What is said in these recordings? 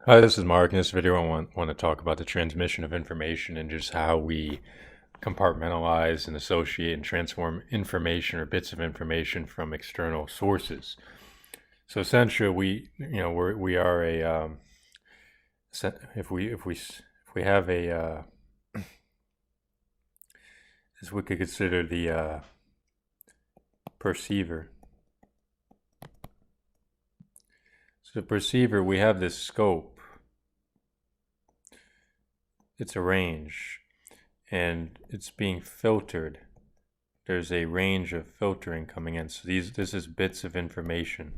Hi, this is Mark. In this video, I want to talk about the transmission of information and just how we compartmentalize and associate and transform information or bits of information from external sources. So essentially, we are a if we have a as we could consider the perceiver. So the perceiver, we have this scope. It's a range, and it's being filtered. There's a range of filtering coming in. So this is bits of information.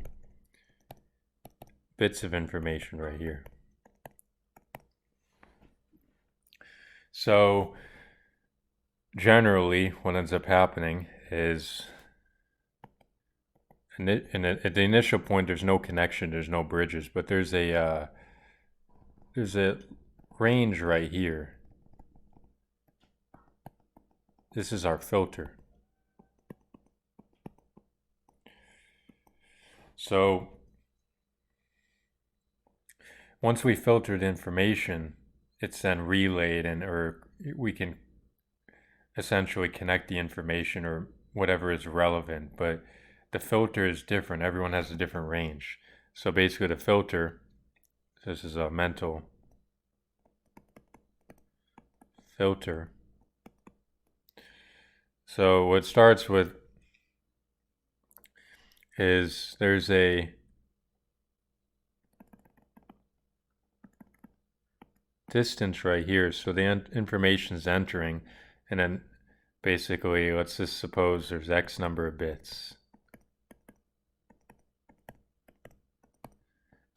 Bits of information right here. So generally, what ends up happening is, at the initial point, there's no connection, there's no bridges, but there's a range right here. This is our filter. So once we filtered information, it's then relayed, or we can essentially connect the information or whatever is relevant, but the filter is different. Everyone has a different range. So basically the filter, this is a mental filter. So what starts with is there's a distance right here. So the information is entering, and then basically let's just suppose there's X number of bits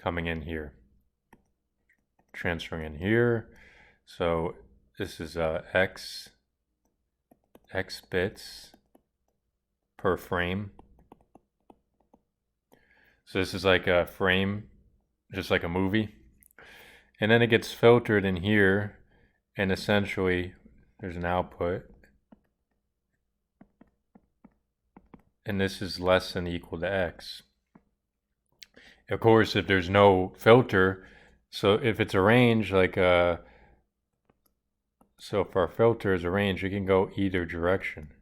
coming in here, transferring in here. So this is X bits per frame. So this is like a frame, just like a movie. And then it gets filtered in here, and essentially there's an output. And this is less than equal to X. Of course, if there's no filter, so if it's a range, like so if our filter is a range, it can go either direction.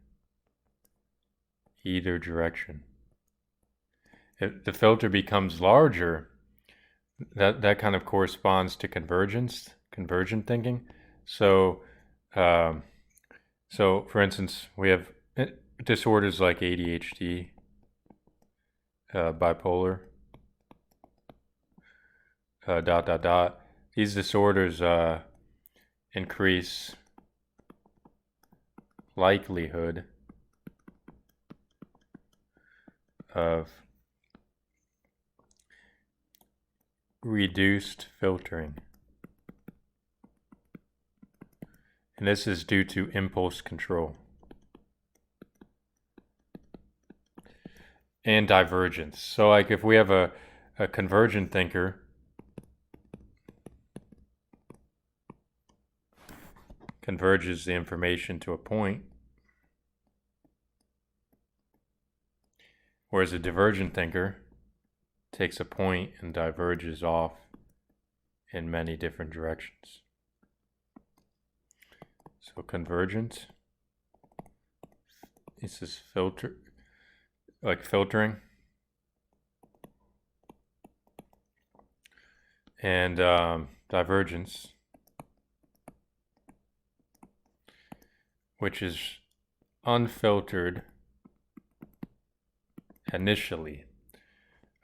Either direction. If the filter becomes larger, that kind of corresponds to convergent thinking. So, so for instance, we have disorders like ADHD, bipolar, dot dot dot. These disorders increase likelihood of reduced filtering. And this is due to impulse control and divergence. So like if we have a convergent thinker, converges the information to a point, whereas a divergent thinker takes a point and diverges off in many different directions. So convergent, this is filtering. And divergence, which is unfiltered initially.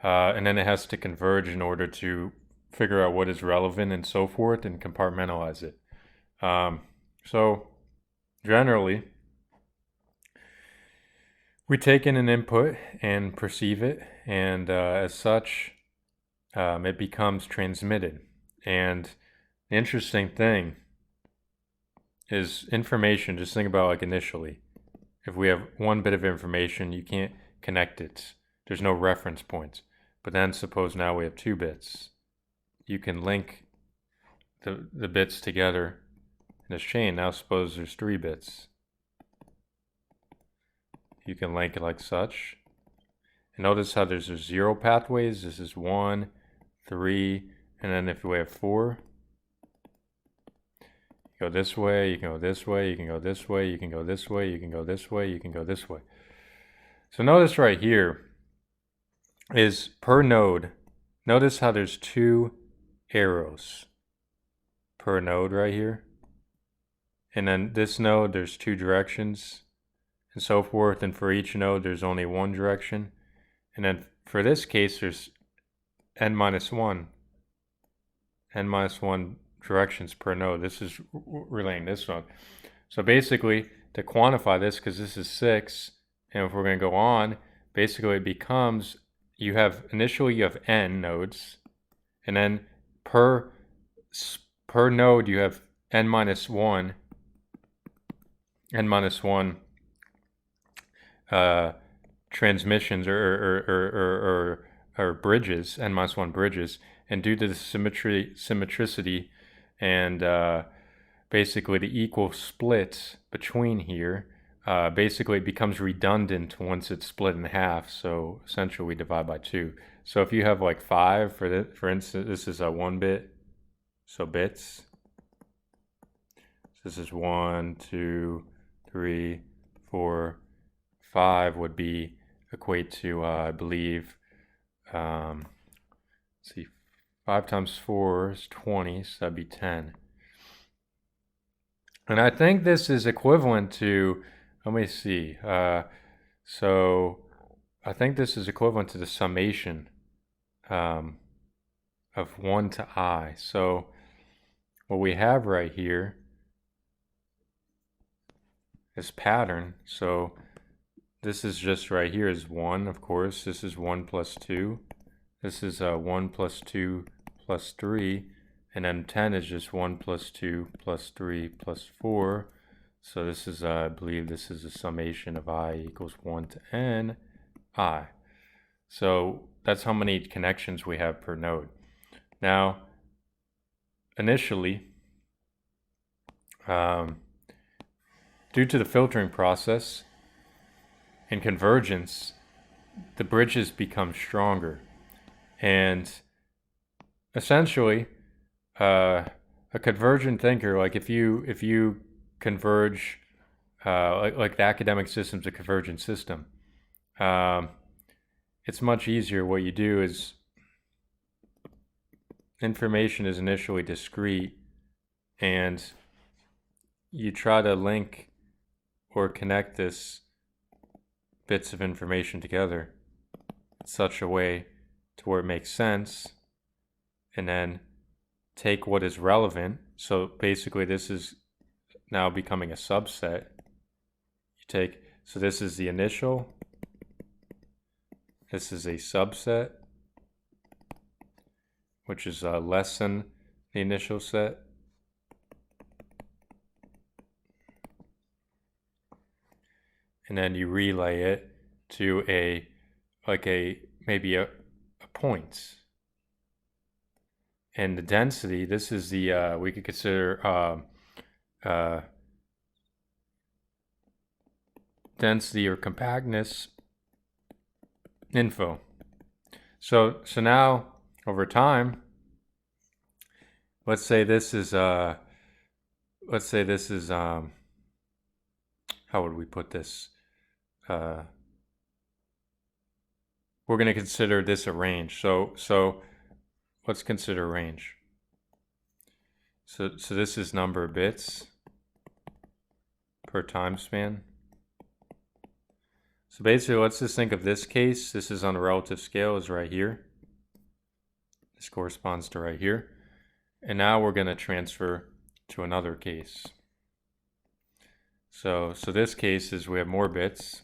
And then it has to converge in order to figure out what is relevant and so forth and compartmentalize it. So generally, we take in an input and perceive it, and as such, it becomes transmitted. And the interesting thing is information. Just think about like initially. If we have one bit of information, you can't connect it. There's no reference points. But then suppose now we have 2 bits. You can link the bits together in this chain. Now suppose there's 3 bits. You can link it like such. And notice how there's 0 pathways. This is 1, 3, And then if we have 4, you go this way, you can go this way, you can go this way, you can go this way, you can go this way, you can go this way. So notice right here is per node. Notice how there's 2 arrows per node right here. And then this node, there's 2 directions and so forth. And for each node, there's only 1 direction. And then for this case, there's n minus 1 directions per node. This is relaying this node. So basically, to quantify this, because this is 6, and if we're going to go on, basically it becomes, initially you have n nodes, and then per node you have n minus 1 transmissions or bridges, n minus 1 bridges, and due to the symmetricity and basically the equal splits between here, basically it becomes redundant once it's split in half. So essentially we divide by 2. So if you have like 5, for instance, this is a 1 bit, so bits. So this is 1, 2, 3, 4, 5 would be equate to I believe, let's see, 5 times 4 is 20, so that'd be 10. And I think this is equivalent to, let me see, so I think this is equivalent to the summation of 1 to I. So what we have right here is pattern. So this is just right here is 1, of course. This is 1 plus 2. This is 1 plus 2 plus 3. And then 10 is just 1 plus 2 plus 3 plus 4. So this is, I believe this is a summation of I equals 1 to n I. So that's how many connections we have per node. Now, initially, due to the filtering process and convergence, the bridges become stronger. And essentially, a convergent thinker, like if you converge, like the academic system's a convergent system, it's much easier. What you do is information is initially discrete, and you try to link or connect this bits of information together in such a way to where it makes sense, and then take what is relevant. So basically this is now becoming a subset. So this is the initial, this is a subset, which is less than the initial set. And then you relay it to maybe a point. And the density, this is the, we could consider density or compactness info. So now over time, let's say this is how would we put this? We're going to consider this a range. So let's consider range. So this is number of bits per time span. So basically, let's just think of this case. This is on a relative scale, is right here. This corresponds to right here. And now we're going to transfer to another case. So this case is we have more bits.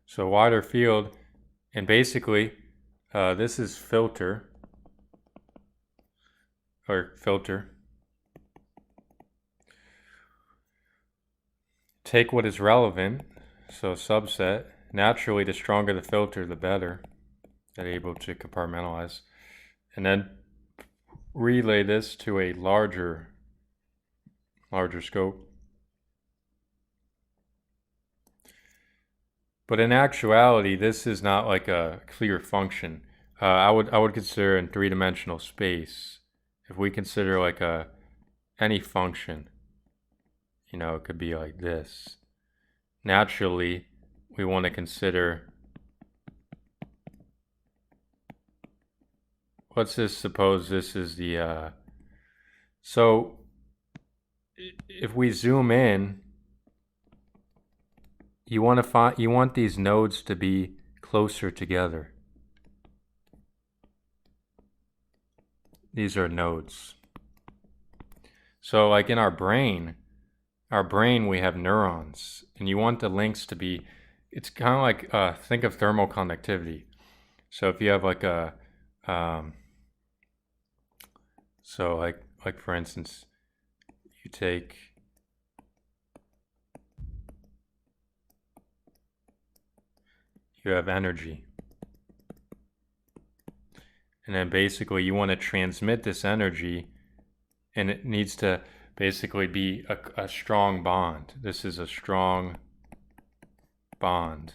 So wider field, and basically this is filter. Take what is relevant, so subset. Naturally, the stronger the filter, the better. They're able to compartmentalize. And then relay this to a larger scope. But in actuality, this is not like a clear function. I would consider in three-dimensional space, if we consider like any function, it could be like this. Naturally, we want to consider, let's just suppose this is the, so if we zoom in, you want these nodes to be closer together. These are nodes. So like in our brain we have neurons, and you want the links to be, it's kind of like, think of thermal conductivity. So if you have like so like for instance, you take, you have energy, and then basically you want to transmit this energy, and it needs to basically be a strong bond. This is a strong bond,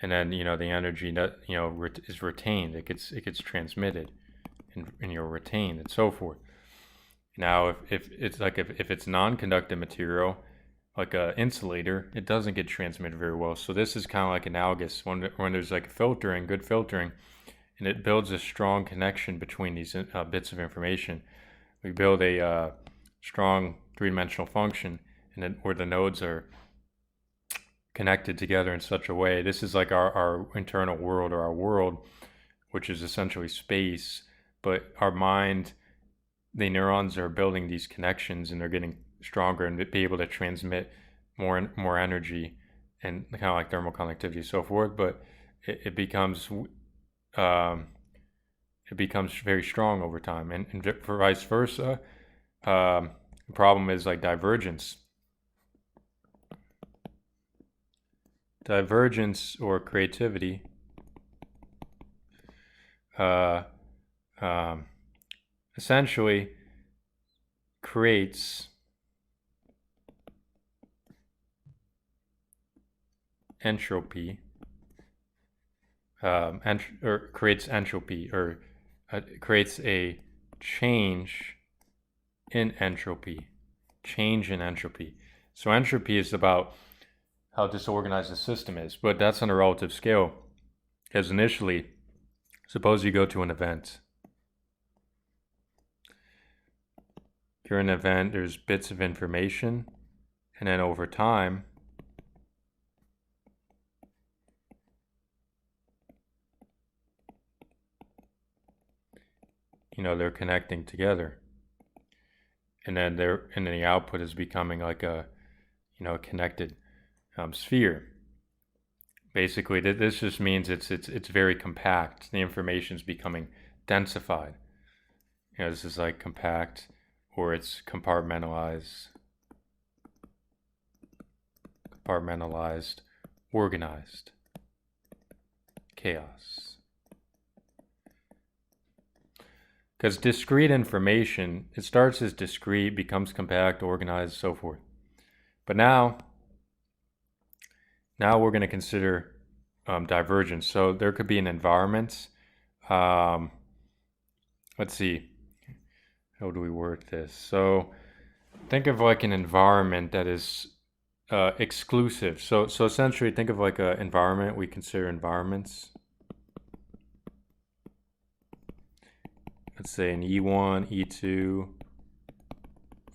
and then the energy is retained. It gets transmitted, and you're retained, and so forth. Now, if it's non-conductive material, like a insulator, it doesn't get transmitted very well. So this is kind of like analogous when there's like filtering, good filtering, and it builds a strong connection between these bits of information. We build a strong three-dimensional function, and then where the nodes are connected together in such a way. This is like our internal world, or our world, which is essentially space, but our mind, the neurons are building these connections, and they're getting stronger and be able to transmit more energy, and kind of like thermal conductivity and so forth. But it becomes very strong over time, and for vice versa. The problem is like divergence. Divergence or creativity essentially creates entropy, or creates entropy, or creates a change in entropy. So entropy is about how disorganized the system is, but that's on a relative scale. Because initially, suppose you go to an event. You're in an event, there's bits of information, and then over time, they're connecting together. And then the output is becoming like a connected sphere. Basically, this just means it's very compact. The information is becoming densified. This is like compact, or it's compartmentalized, organized, chaos. Because discrete information, it starts as discrete, becomes compact, organized, so forth. But now we're going to consider divergence. So there could be an environment. Let's see. How do we word this? So think of like an environment that is exclusive. So essentially think of like an environment. We consider environments. Let's say an E1, E2,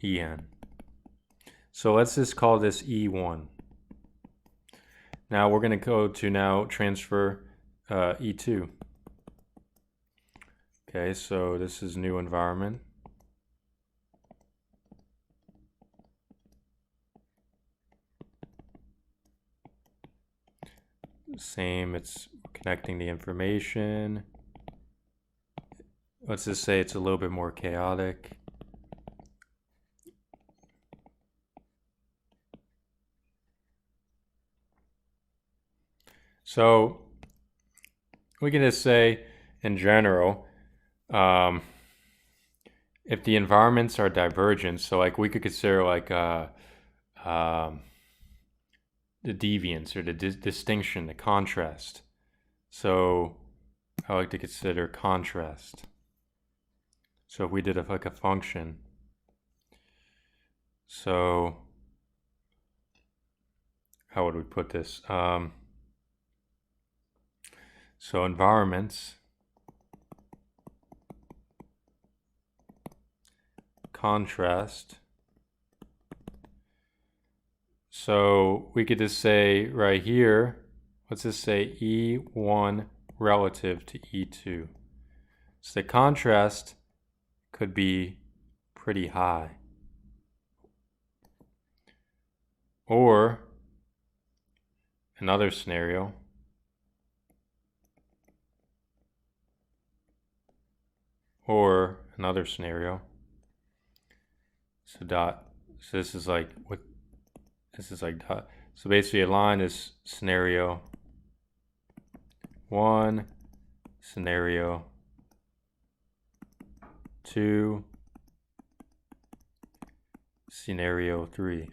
En. So let's just call this E1. Now we're going to go to now transfer E2. Okay, so this is new environment. Same, it's connecting the information. Let's just say it's a little bit more chaotic. So we can just say, in general, if the environments are divergent, so like we could consider like deviance or the distinction, the contrast. So I like to consider contrast. So if we did like a function, so how would we put this? So environments, contrast. So we could just say right here, let's just say E1 relative to E2. So the contrast could be pretty high. Or another scenario, so dot, so this is like what, this is like dot. So basically a line is scenario 1, scenario 2, scenario 3.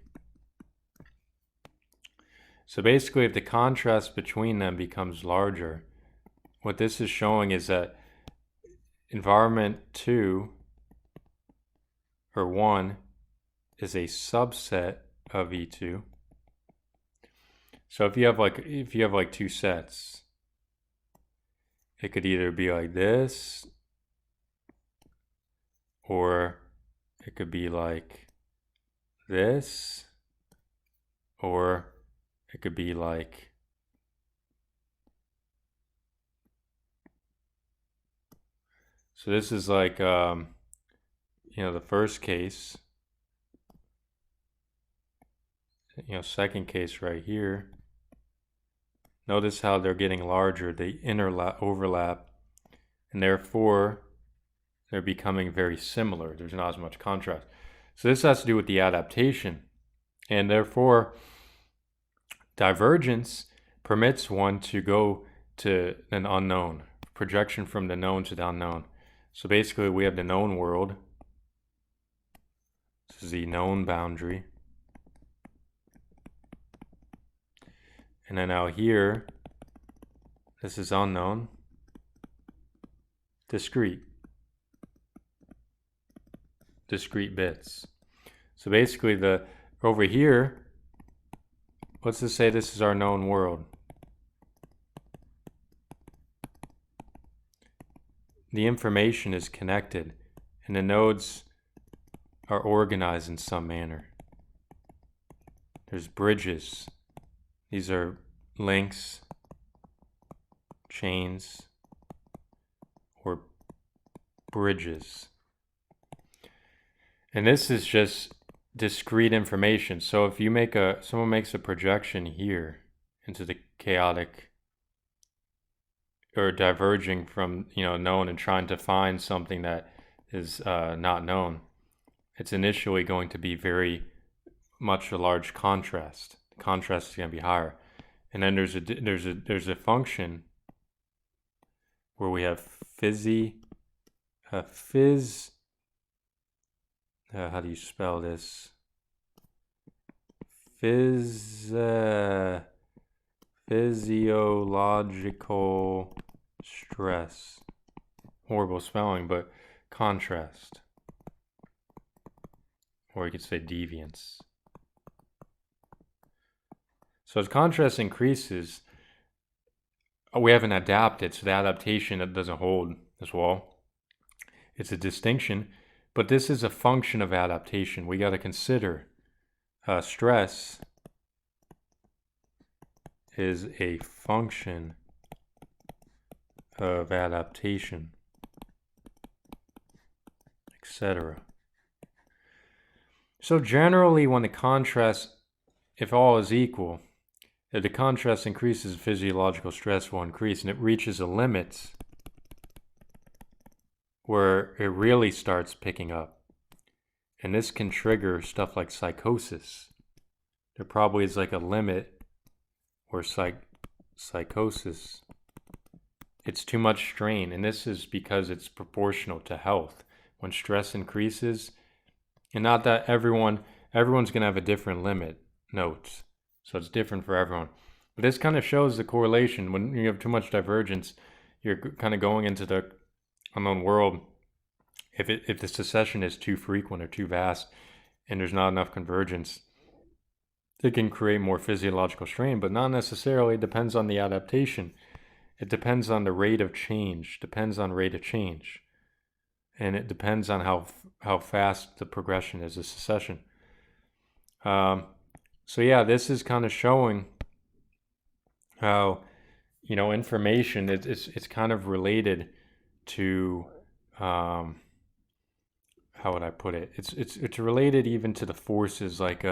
So basically if the contrast between them becomes larger, what this is showing is that environment 2 or 1 is a subset of E2. So if you have like two sets, it could either be like this, or it could be like this, or it could be like so this is like the first case, second case right here. Notice how they're getting larger, they overlap, and therefore they're becoming very similar. There's not as much contrast. So this has to do with the adaptation, and therefore divergence permits one to go to an unknown, projection from the known to the unknown. So basically we have the known world. This is the known boundary. And then out here, this is unknown, discrete bits. So basically over here, let's just say this is our known world. The information is connected and the nodes are organized in some manner. There's bridges. These are links, chains, or bridges. And this is just discrete information. So if you someone makes a projection here into the chaotic, or diverging from known and trying to find something that is not known, it's initially going to be very much a large contrast. The contrast is going to be higher, and then there's a function where we have how do you spell this? Physiological stress. Horrible spelling, but contrast. Or you could say deviance. So as contrast increases, we haven't adapted, so the adaptation doesn't hold as well. It's a distinction, but this is a function of adaptation. We got to consider stress is a function of adaptation, etc. So generally when the contrast, if all is equal, if the contrast increases, physiological stress will increase, and it reaches a limit where it really starts picking up. And this can trigger stuff like psychosis. There probably is like a limit where psychosis, it's too much strain, and this is because it's proportional to health. When stress increases, and not that everyone's going to have a different limit, note. So it's different for everyone. But this kind of shows the correlation. When you have too much divergence, you're kind of going into the unknown world. If the succession is too frequent or too vast and there's not enough convergence, it can create more physiological strain, but not necessarily. It depends on the adaptation. It depends on the rate of change, and it depends on how fast the progression is, the succession. So yeah, this is kind of showing how, information, it's kind of related to, how would I put it? It's related even to the forces like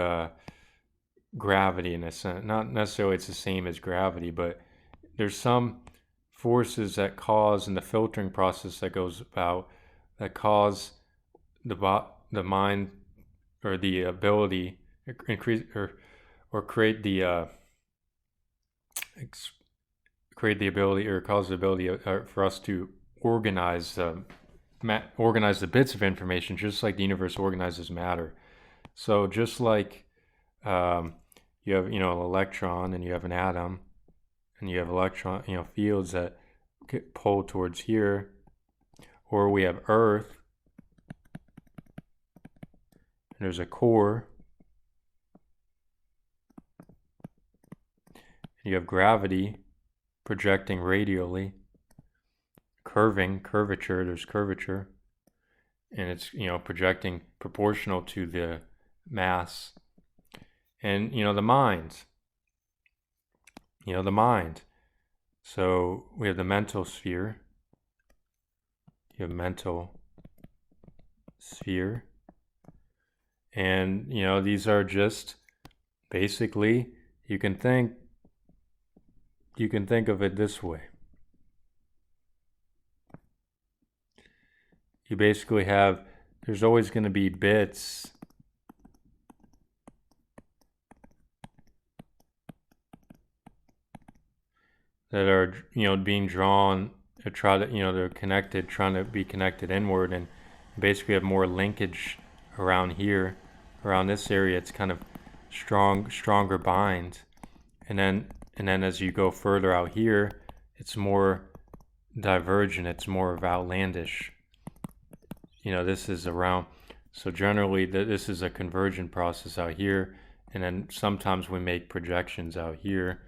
gravity, in a sense. Not necessarily it's the same as gravity, but there's some forces that cause, in the filtering process that goes about, that cause the mind, or the ability, increase, or create the ability, or cause the ability for us to organize the bits of information, just like the universe organizes matter. So just like you have, an electron, and you have an atom, and you have electron, fields that pull towards here, or we have Earth, and there's a core, and you have gravity projecting radially, curvature, there's curvature, and it's, projecting proportional to the mass. And, the mind. So we have the mental sphere. You have mental sphere. And, these are just basically, you can think of it this way. You basically have, there's always going to be bits that are, being drawn to try to, they're connected, trying to be connected inward, and basically have more linkage around here, around this area. It's kind of stronger bind, and then as you go further out here, it's more divergent, it's more outlandish. This is around, so generally this is a convergent process out here, and then sometimes we make projections out here,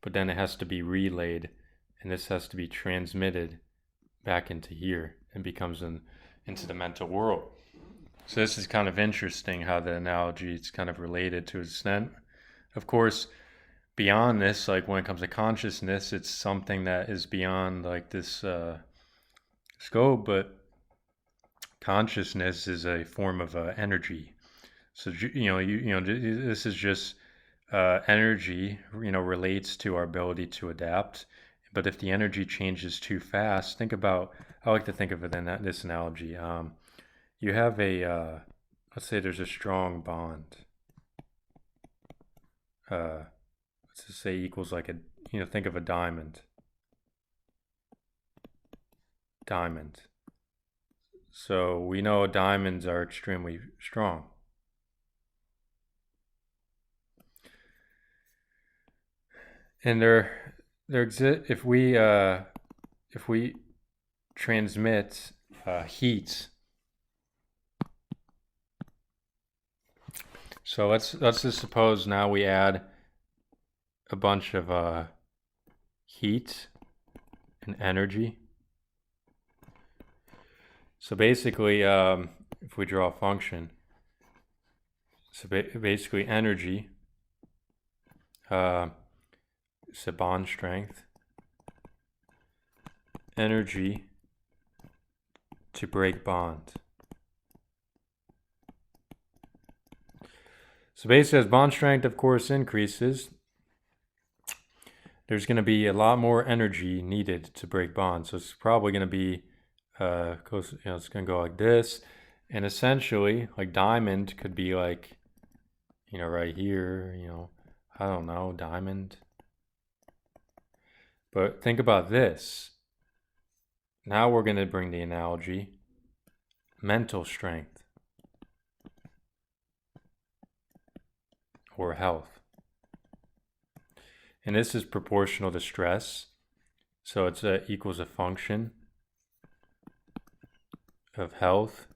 but then it has to be relayed, and this has to be transmitted back into here, and becomes into the mental world. So this is kind of interesting how the analogy is kind of related to an extent. Of course, beyond this, like when it comes to consciousness, it's something that is beyond like this scope, but consciousness is a form of energy. So this is just energy. Relates to our ability to adapt. But if the energy changes too fast, I like to think of it in this analogy. You have let's say there's a strong bond. Let's just say equals like think of a diamond. So we know diamonds are extremely strong. And if we transmit heat. So let's just suppose now we add a bunch of heat and energy. So basically, if we draw a function, so basically energy, so bond strength, energy to break bond. So basically, as bond strength, of course, increases, there's going to be a lot more energy needed to break bonds. So it's probably going to be, it's going to go like this. And essentially, like diamond could be like, right here, I don't know, diamond. But think about this. Now we're going to bring the analogy, mental strength or health. And this is proportional to stress. So it's equals a function of health,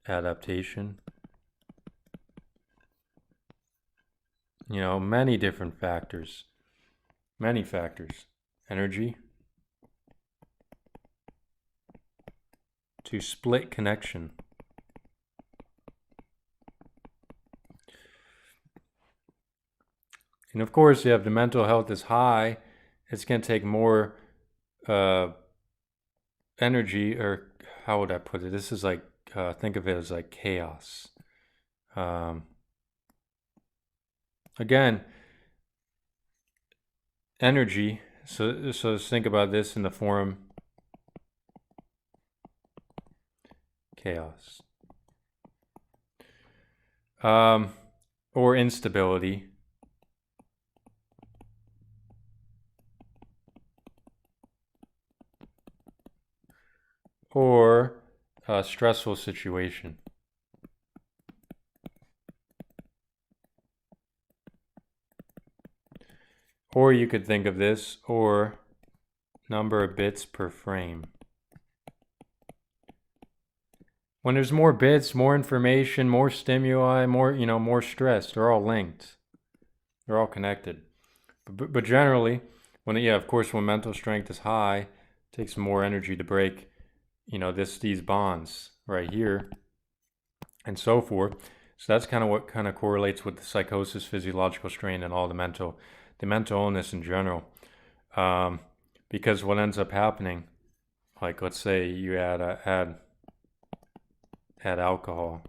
adaptation, many different factors, many factors. Energy to split connection. And of course, if the mental health is high, it's going to take more energy, or how would I put it? This is like, think of it as like chaos. Again, energy. So let's think about this in the form chaos. Or instability. Or a stressful situation. Or you could think of this, or number of bits per frame. When there's more bits, more information, more stimuli, more stress, they're all linked. They're all connected. But generally, of course, when mental strength is high, it takes more energy to break, these bonds right here, and so forth. So that's kind of what kind of correlates with the psychosis, physiological strain, and all the mental illness in general. Because what ends up happening, like let's say you add alcohol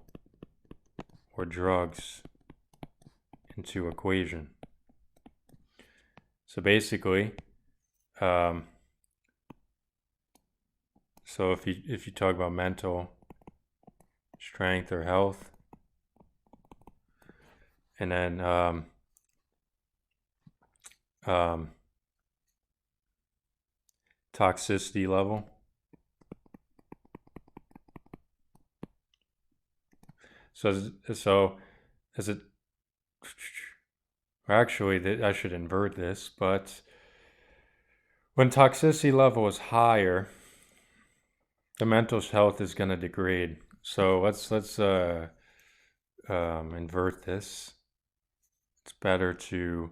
or drugs into equation. So basically, so if you talk about mental strength or health, and then toxicity level. So as it, actually, I should invert this, but when toxicity level is higher, the mental health is going to degrade. So let's invert this. It's better to,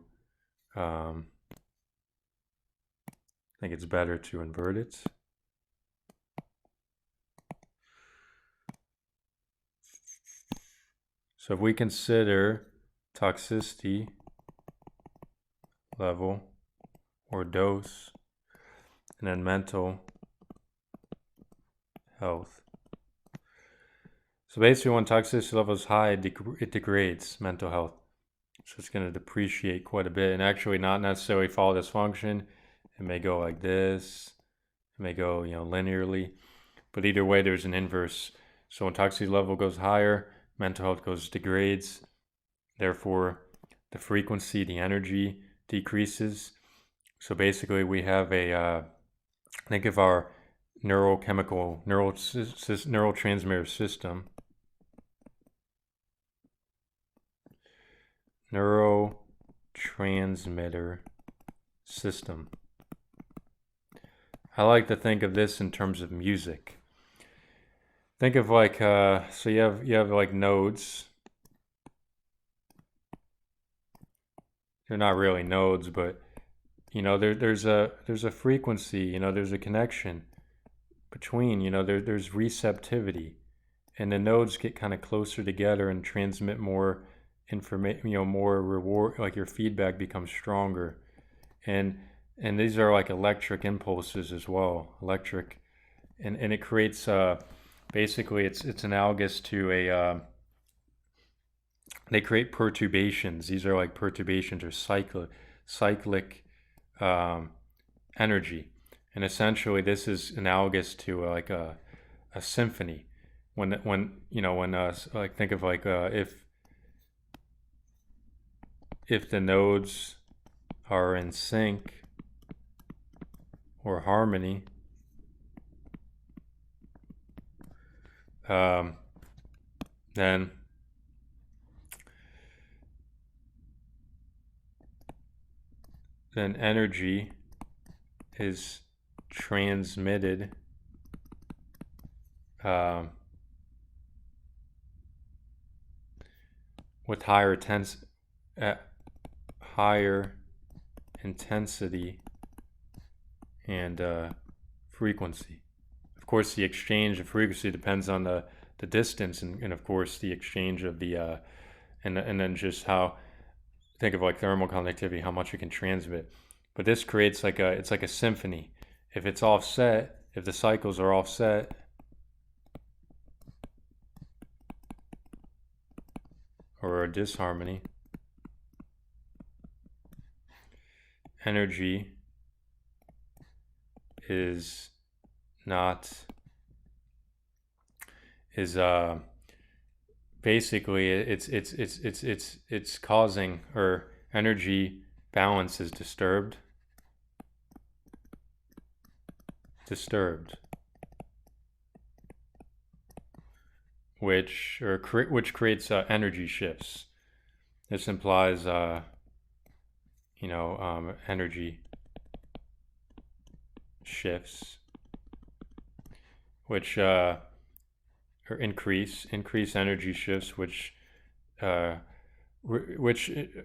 I think it's better to invert it. So if we consider toxicity level or dose, and then mental health. So basically, when toxicity level is high, it degrades mental health. So it's going to depreciate quite a bit, and actually not necessarily follow this function. It may go like this. It may go, linearly. But either way, there's an inverse. So when toxicity level goes higher, mental health degrades. Therefore, the frequency, the energy decreases. So basically, we have think of our neurotransmitter system. Neurotransmitter system. I like to think of this in terms of music. Think of like, so you have like nodes. They're not really nodes, but there's a frequency, there's a connection between, there's receptivity, and the nodes get kind of closer together and transmit more information, more reward, like your feedback becomes stronger. And these are like electric impulses as well, and it creates, basically it's analogous to they create perturbations. These are like perturbations or cyclic energy. And essentially this is analogous to like a symphony. Like think of like if the nodes are in sync or harmony, then then energy is transmitted with higher intensity and frequency. Of course, the exchange of frequency depends on the distance, and of course the exchange of the and then just how, think of like thermal conductivity, how much it can transmit. But this creates like it's like a symphony. If it's offset, if the cycles are offset, or a disharmony, energy is not is basically it's causing, or energy balance is disturbed, which creates energy shifts. This implies energy shifts, which or increase energy shifts, which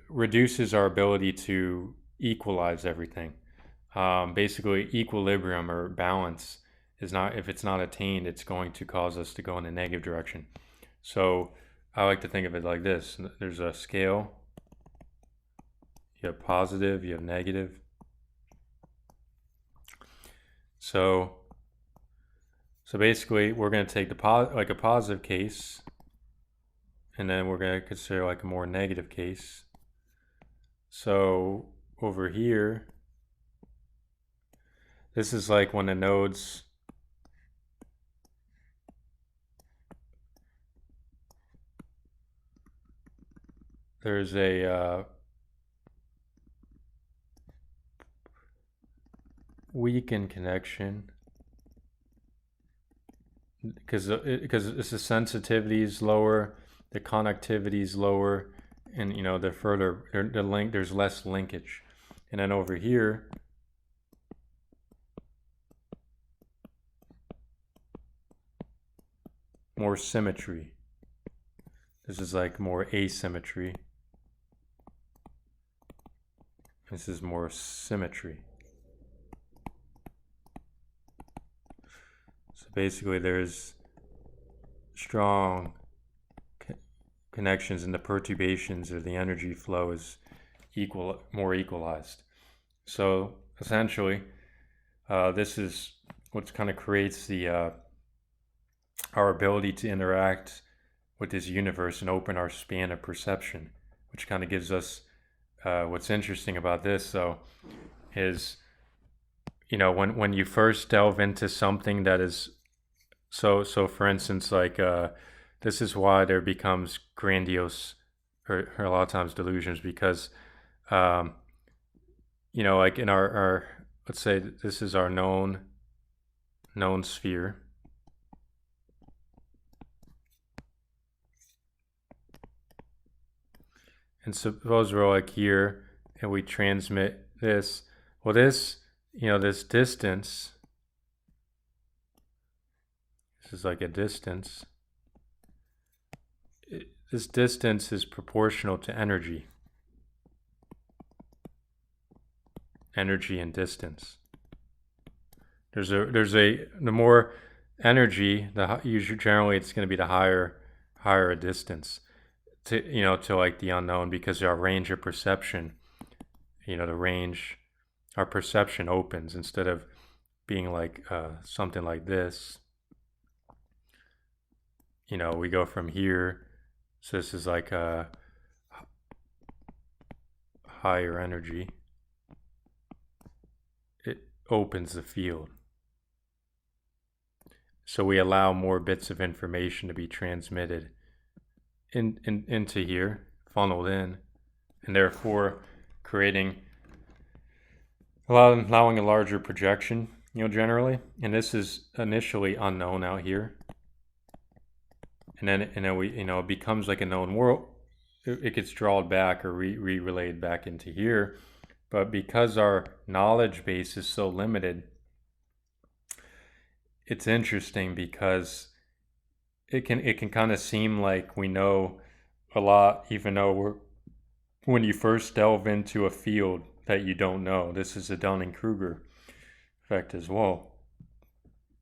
reduces our ability to equalize everything. Basically, equilibrium or balance is not, if it's not attained, it's going to cause us to go in a negative direction. So I like to think of it like this. There's a scale. You have positive, you have negative. So basically, we're going to take like a positive case, and then we're going to consider like a more negative case. So over here, this is like when the nodes there's a weakened connection, because the sensitivity is lower, the conductivity is lower, and there's less linkage. And then over here, more symmetry. This is like more asymmetry. This is more symmetry. So basically there's strong connections, and the perturbations of the energy flow is more equalized. So essentially, this is what kind of creates the our ability to interact with this universe and open our span of perception, which kind of gives us what's interesting about this, though, is when you first delve into something that is so for instance, like this is why there becomes grandiose, or a lot of times delusions, because like in our let's say this is our known sphere. And suppose we're like here and we transmit this. Well, this, this distance, this is like a distance. This distance is proportional to energy. Energy and distance. The more energy, generally it's going to be the higher a distance to like the unknown, because our range of perception, our perception opens instead of being like something like this. We go from here, so this is like a higher energy. It opens the field. So we allow more bits of information to be transmitted into here, funneled in, and therefore allowing a larger projection, generally. And this is initially unknown out here, and then we, it becomes like a known world. It gets drawn back or relayed back into here, But because our knowledge base is so limited, it's interesting because it can kind of seem like we know a lot, even though when you first delve into a field that you don't know. This is a Dunning-Kruger effect as well.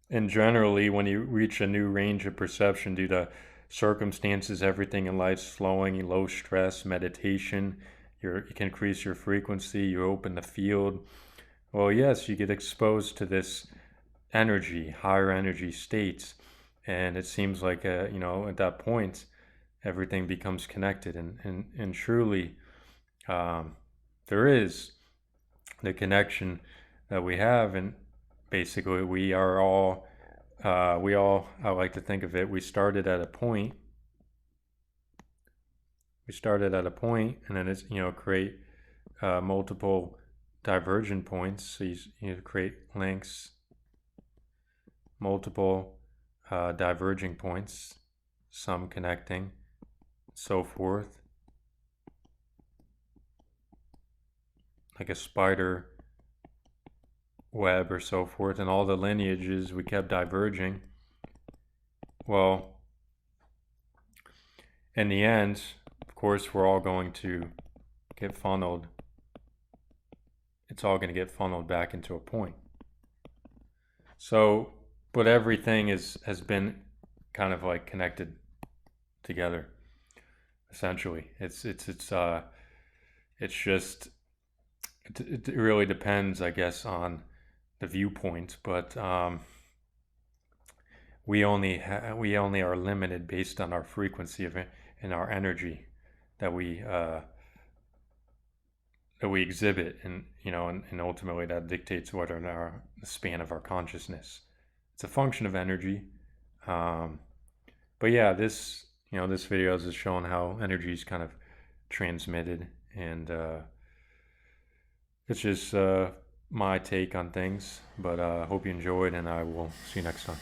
And generally, when you reach a new range of perception due to circumstances, everything in life slowing, low stress, meditation, you can increase your frequency, you open the field. Well, yes, you get exposed to this energy, higher energy states, and it seems like at that point, everything becomes connected, and truly, there is the connection that we have, and basically I like to think of it, we started at a point, and then it's, create multiple divergent points. So you create links, multiple diverging points, some connecting, so forth, like a spider web or so forth, and all the lineages we kept diverging. Well, in the end, of course, we're all going to get funneled. It's all going to get funneled back into a point. So, but everything has been kind of like connected together. Essentially, it really depends, I guess, on the viewpoint, but we only are limited based on our frequency of it and our energy that we exhibit, and and ultimately that dictates what are the span of our consciousness. It's a function of energy. But yeah, this video is just showing how energy is kind of transmitted, and it's just my take on things. But I hope you enjoyed, and I will see you next time.